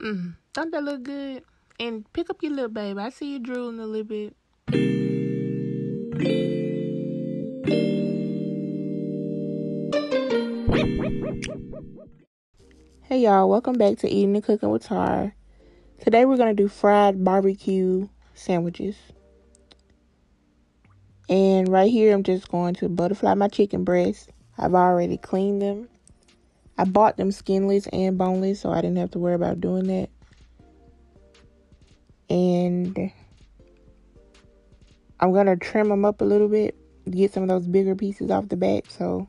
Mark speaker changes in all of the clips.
Speaker 1: Don't that look good? And pick up your little baby. I see you drooling a little bit. Hey y'all, welcome back to Eating and Cooking with Tara. Today we're going to do fried barbecue sandwiches. And right here I'm just going to butterfly my chicken breasts. I've already cleaned them. I bought them skinless and boneless, so I didn't have to worry about doing that. And I'm going to trim them up a little bit to get some of those bigger pieces off the back, so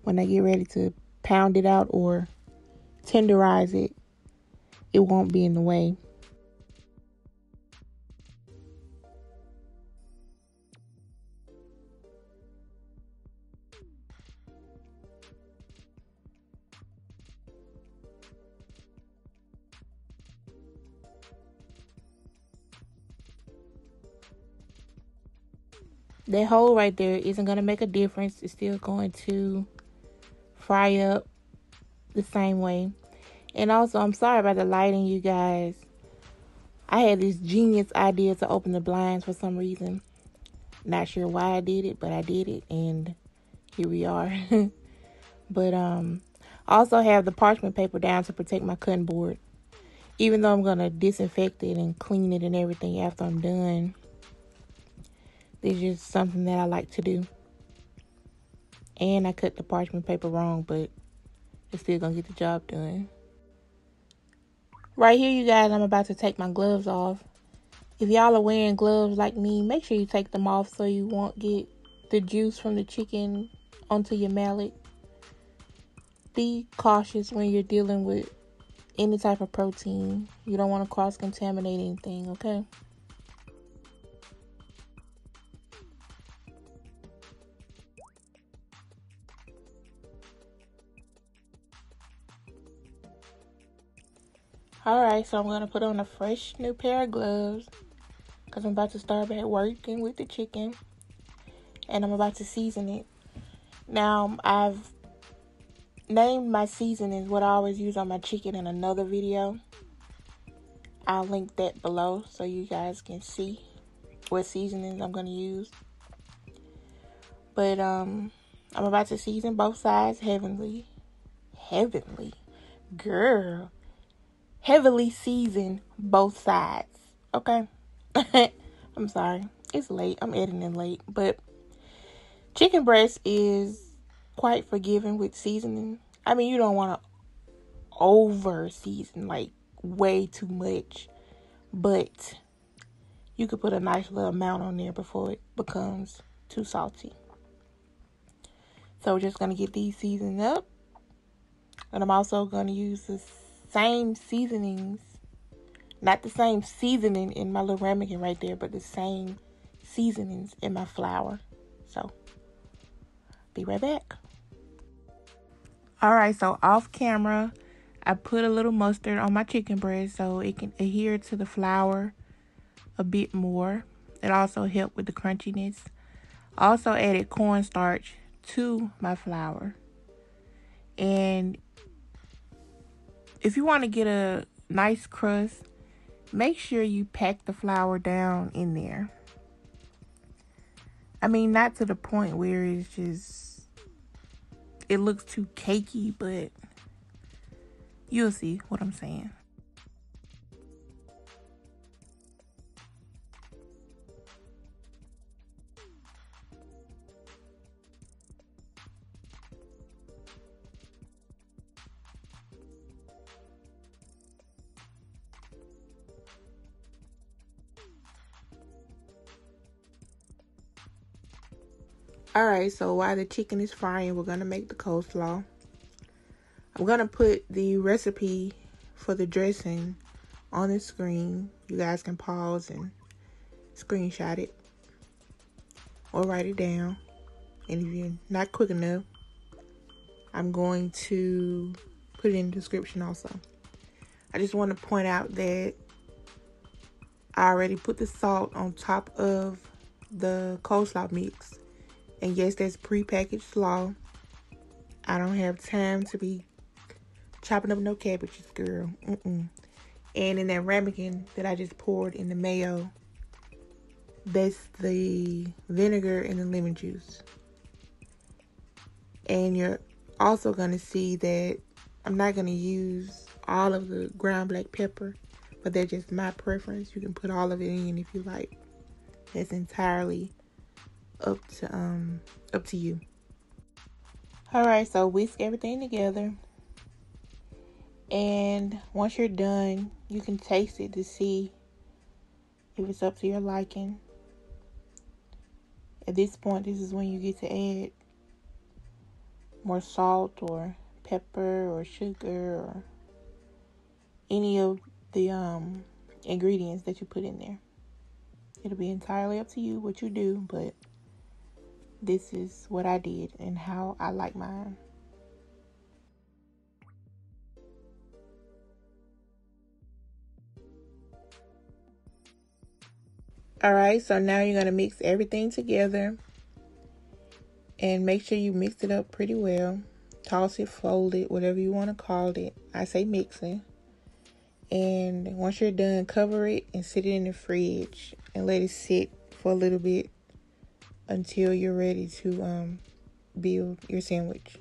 Speaker 1: when I get ready to pound it out or tenderize it, it won't be in the way. That hole right there isn't going to make a difference. It's still going to fry up the same way. And also, I'm sorry about the lighting, you guys. I had this genius idea to open the blinds for some reason. Not sure why I did it, but I did it. And here we are. But I also have the parchment paper down to protect my cutting board. Even though I'm going to disinfect it and clean it and everything after I'm done. It's just something that I like to do. And I cut the parchment paper wrong, but it's still going to get the job done. Right here, you guys, I'm about to take my gloves off. If y'all are wearing gloves like me, make sure you take them off so you won't get the juice from the chicken onto your mallet. Be cautious when you're dealing with any type of protein. You don't want to cross-contaminate anything, okay? Alright, so I'm going to put on a fresh new pair of gloves because I'm about to start back working with the chicken. And I'm about to season it. Now, I've named my seasonings what I always use on my chicken in another video. I'll link that below so you guys can see what seasonings I'm going to use. But I'm about to season both sides heavily. Girl. Heavily season both sides. Okay? I'm sorry. It's late. I'm editing late. But chicken breast is quite forgiving with seasoning. I mean, you don't want to over season, like way too much. But you could put a nice little amount on there before it becomes too salty. So we're just going to get these seasoned up. And I'm also going to use the same seasonings. Not the same seasoning in my little ramekin right there, but the same seasonings in my flour. So, be right back. Alright, so off camera, I put a little mustard on my chicken breast so it can adhere to the flour a bit more. It also helped with the crunchiness. I also added cornstarch to my flour. And if you want to get a nice crust, make sure you pack the flour down in there. I mean, not to the point where it's just, it looks too cakey, but you'll see what I'm saying. Alright, so while the chicken is frying, we're going to make the coleslaw. I'm going to put the recipe for the dressing on the screen. You guys can pause and screenshot it or write it down. And if you're not quick enough, I'm going to put it in the description also. I just want to point out that I already put the salt on top of the coleslaw mix. And yes, that's prepackaged slaw. I don't have time to be chopping up no cabbages, girl. And in that ramekin that I just poured in the mayo, that's the vinegar and the lemon juice. And you're also going to see that I'm not going to use all of the ground black pepper, but that's just my preference. You can put all of it in if you like. That's entirely up to you. Alright, so whisk everything together. And once you're done, you can taste it to see if it's up to your liking. At this point, this is when you get to add more salt or pepper or sugar or any of the ingredients that you put in there. It'll be entirely up to you what you do, but this is what I did and how I like mine. Alright, so now you're going to mix everything together. And make sure you mix it up pretty well. Toss it, fold it, whatever you want to call it. I say mixing. And once you're done, cover it and sit it in the fridge. And let it sit for a little bit until you're ready to build your sandwich.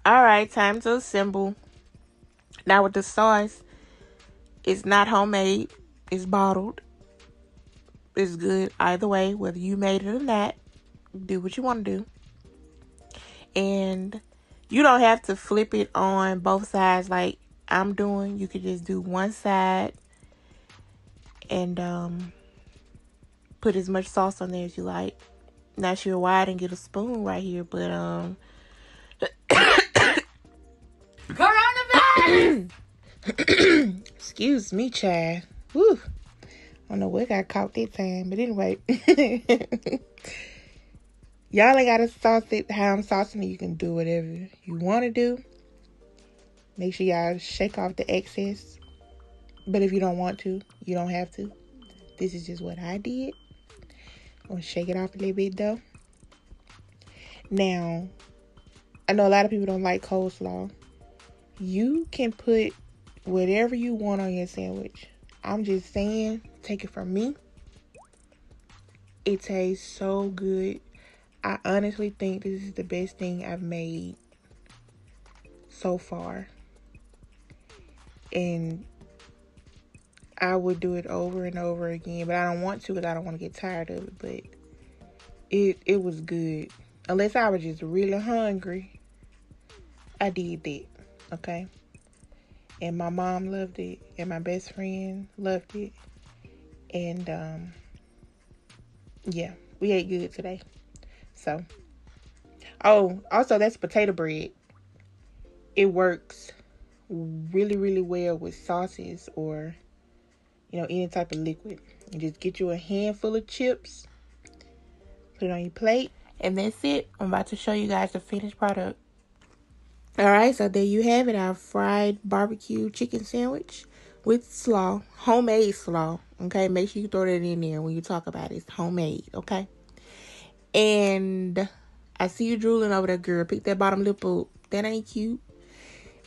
Speaker 1: Alright, time to assemble. Now with the sauce, it's not homemade. It's bottled. It's good either way, whether you made it or not. Do what you want to do. And you don't have to flip it on both sides like I'm doing. You could just do one side and put as much sauce on there as you like. Not sure why I didn't get a spoon right here, but coronavirus. Excuse me, child. Woo. I don't know what got caught that time, but anyway. Y'all ain't gotta sauce it how I'm saucing it. You can do whatever you want to do. Make sure y'all shake off the excess. But if you don't want to, you don't have to. This is just what I did. I'm gonna shake it off a little bit though. Now, I know a lot of people don't like coleslaw. You can put whatever you want on your sandwich. I'm just saying, take it from me. It tastes so good. I honestly think this is the best thing I've made so far. And I would do it over and over again. But I don't want to because I don't want to get tired of it. But it was good. Unless I was just really hungry. I did that. Okay? And my mom loved it. And my best friend loved it. And, yeah. We ate good today. So. Oh, also that's potato bread. It works really, really well with sauces or, you know, any type of liquid. You just get you a handful of chips. Put it on your plate. And that's it. I'm about to show you guys the finished product. Alright, so there you have it. Our fried barbecue chicken sandwich with slaw. Homemade slaw. Okay, make sure you throw that in there when you talk about it. It's homemade, okay? And I see you drooling over there, girl. Pick that bottom lip up. That ain't cute.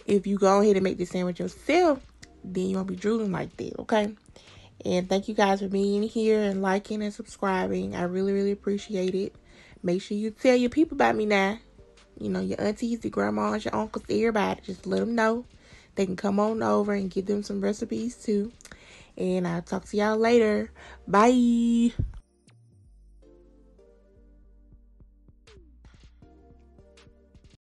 Speaker 1: If you go ahead and make this sandwich yourself, then you won't be drooling like that, okay? And thank you guys for being here and liking and subscribing. I really, really appreciate it. Make sure you tell your people about me now. You know, your aunties, your grandmas, your uncles, everybody. Just let them know. They can come on over and give them some recipes too. And I'll talk to y'all later. Bye.